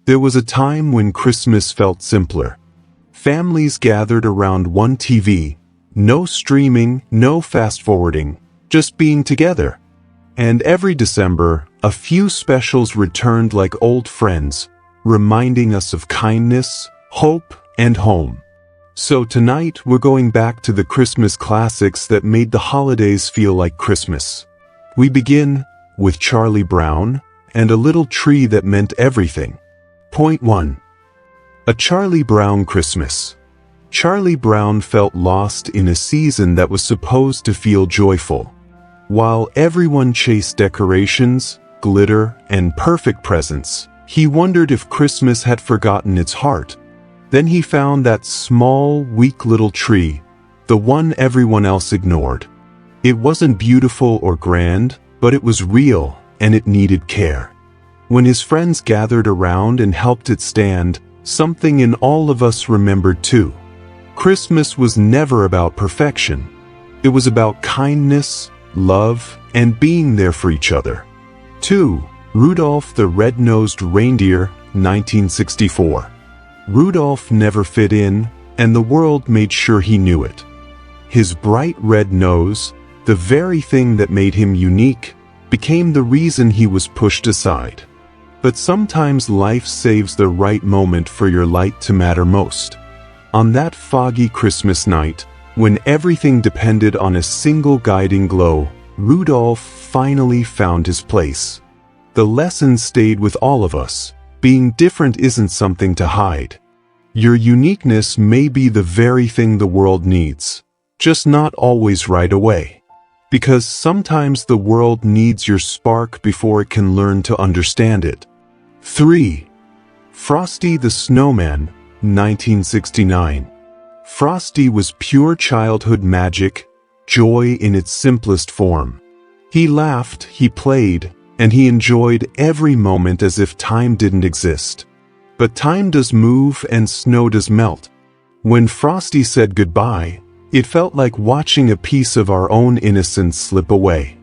There was a time when Christmas felt simpler. Families gathered around one TV, no streaming, no fast-forwarding, just being together. And every December, a few specials returned like old friends, reminding us of kindness, hope, and home. So tonight, we're going back to the Christmas classics that made the holidays feel like Christmas. We begin with Charlie Brown and a little tree that meant everything. Point 1. A Charlie Brown Christmas. Charlie Brown felt lost in a season that was supposed to feel joyful. While everyone chased decorations, glitter, and perfect presents, he wondered if Christmas had forgotten its heart. Then he found that small, weak little tree, the one everyone else ignored. It wasn't beautiful or grand, but it was real, and it needed care. When his friends gathered around and helped it stand, something in all of us remembered too. Christmas was never about perfection. It was about kindness, love, and being there for each other. 2. Rudolph the Red-Nosed Reindeer, 1964. Rudolph never fit in, and the world made sure he knew it. His bright red nose, the very thing that made him unique, became the reason he was pushed aside. But sometimes life saves the right moment for your light to matter most. On that foggy Christmas night, when everything depended on a single guiding glow, Rudolph finally found his place. The lesson stayed with all of us. Being different isn't something to hide. Your uniqueness may be the very thing the world needs, just not always right away. Because sometimes the world needs your spark before it can learn to understand it. 3. Frosty the Snowman, 1969. Frosty was pure childhood magic, joy in its simplest form. He laughed, he played, and he enjoyed every moment as if time didn't exist. But time does move and snow does melt. When Frosty said goodbye, it felt like watching a piece of our own innocence slip away.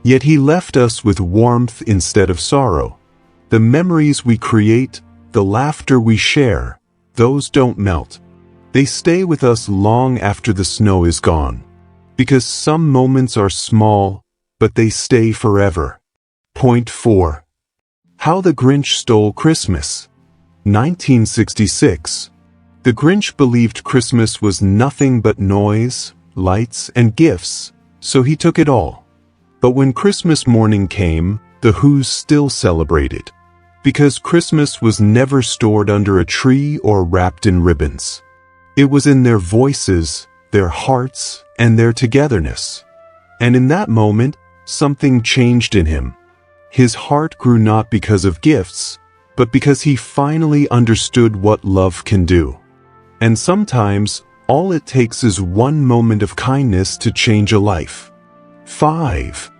Yet he left us with warmth instead of sorrow. The memories we create, the laughter we share, those don't melt. They stay with us long after the snow is gone. Because some moments are small, but they stay forever. Point 4. How the Grinch Stole Christmas. 1966. The Grinch believed Christmas was nothing but noise, lights, and gifts, so he took it all. But when Christmas morning came, the Who's still celebrated. Because Christmas was never stored under a tree or wrapped in ribbons. It was in their voices, their hearts, and their togetherness. And in that moment, something changed in him. His heart grew not because of gifts, but because he finally understood what love can do. And sometimes, all it takes is one moment of kindness to change a life. 5.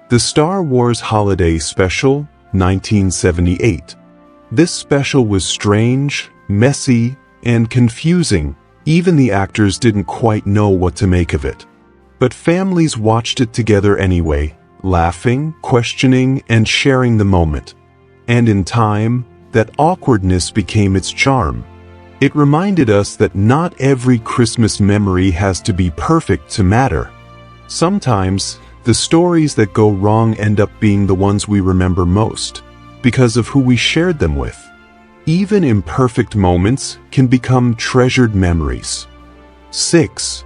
The Star Wars Holiday Special, 1978. This special was strange, messy, and confusing. Even the actors didn't quite know what to make of it. But families watched it together anyway, laughing, questioning, and sharing the moment. And in time, that awkwardness became its charm. It reminded us that not every Christmas memory has to be perfect to matter. Sometimes, the stories that go wrong end up being the ones we remember most, because of who we shared them with. Even imperfect moments can become treasured memories. 6.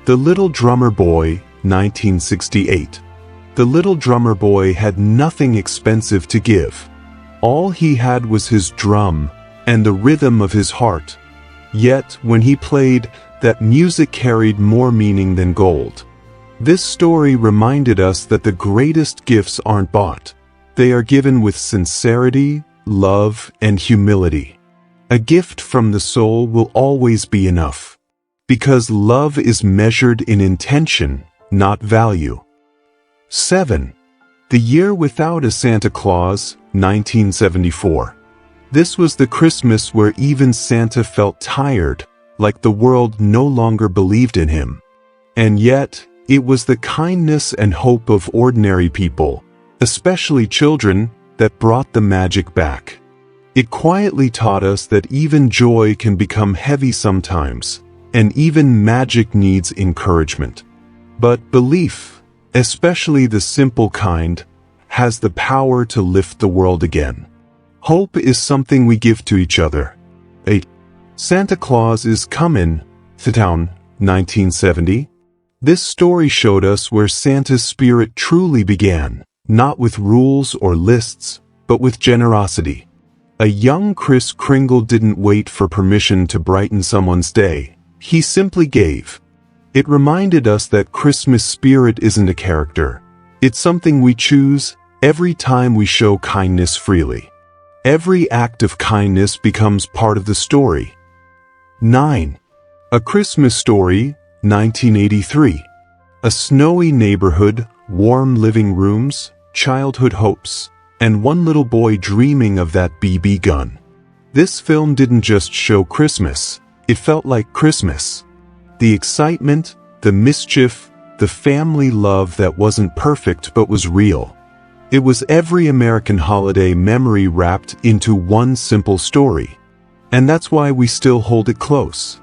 The Little Drummer Boy, 1968. The Little Drummer Boy had nothing expensive to give. All he had was his drum and the rhythm of his heart. Yet, when he played, that music carried more meaning than gold. This story reminded us that the greatest gifts aren't bought. They are given with sincerity, love, and humility. A gift from the soul will always be enough. Because love is measured in intention, not value. 7. The Year Without a Santa Claus, 1974. This was the Christmas where even Santa felt tired, like the world no longer believed in him. And yet, it was the kindness and hope of ordinary people, especially children, that brought the magic back. It quietly taught us that even joy can become heavy sometimes, and even magic needs encouragement. But belief, especially the simple kind, has the power to lift the world again. Hope is something we give to each other. 8. Santa Claus is Comin' to Town, 1970. This story showed us where Santa's spirit truly began, not with rules or lists, but with generosity. A young Kris Kringle didn't wait for permission to brighten someone's day. He simply gave. It reminded us that Christmas spirit isn't a character. It's something we choose every time we show kindness freely. Every act of kindness becomes part of the story. 9. A Christmas Story, 1983. A snowy neighborhood, warm living rooms, childhood hopes, and one little boy dreaming of that BB gun. This film didn't just show Christmas, it felt like Christmas. The excitement, the mischief, the family love that wasn't perfect but was real. It was every American holiday memory wrapped into one simple story. And that's why we still hold it close.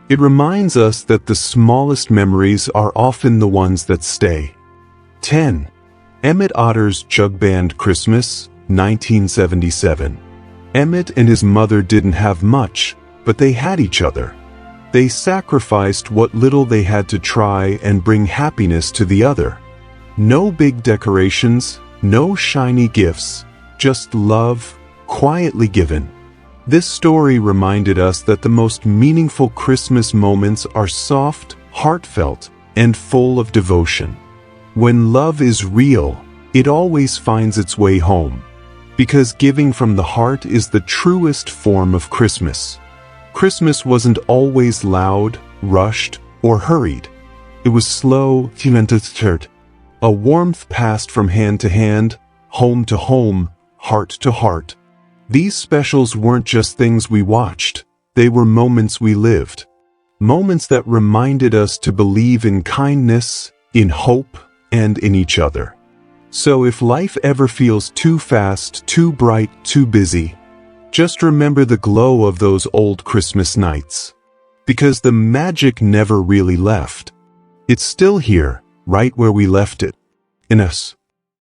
It reminds us that the smallest memories are often the ones that stay. 10. Emmett Otter's Jug Band Christmas, 1977. Emmett and his mother didn't have much, but they had each other. They sacrificed what little they had to try and bring happiness to the other. No big decorations, no shiny gifts, just love, quietly given. This story reminded us that the most meaningful Christmas moments are soft, heartfelt, and full of devotion. When love is real, it always finds its way home. Because giving from the heart is the truest form of Christmas. Christmas wasn't always loud, rushed, or hurried. It was slow, a warmth passed from hand to hand, home to home, heart to heart. These specials weren't just things we watched, they were moments we lived. Moments that reminded us to believe in kindness, in hope, and in each other. So if life ever feels too fast, too bright, too busy, just remember the glow of those old Christmas nights. Because the magic never really left. It's still here, right where we left it. In us.